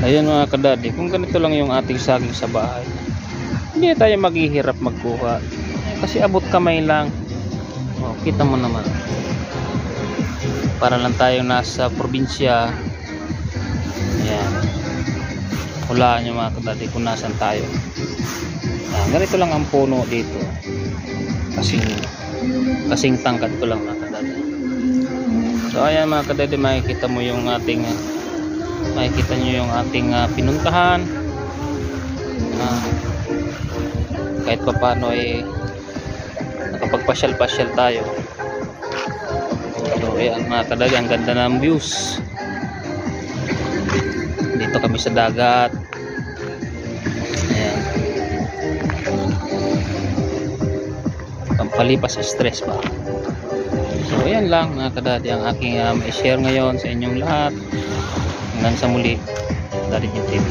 Ayan mga kadadi, kung ganito lang yung ating saging sa bahay, hindi tayo maghihirap magkuha. Kasi abot kamay lang. Oh, kita mo naman. Para lang tayo nasa probinsya. Ayan. Hulaan nyo mga kadadi kung nasan tayo. Ayan, ganito lang ang puno dito. Kasing tangkad ko lang mga kadadi. So ayan mga kadadi, makikita mo yung ating makikita nyo yung ating pinuntahan. Kahit pa paano nakapagpasyal-pasyal tayo. So ayan mga kadadi, ang ganda ng views. Dito kami sa dagat. Ayan. Pampalipas stress ba. So ayan lang mga kadadi ang aking i-share ngayon sa inyong lahat. Hanggang sa muli, Daddy Jim TV.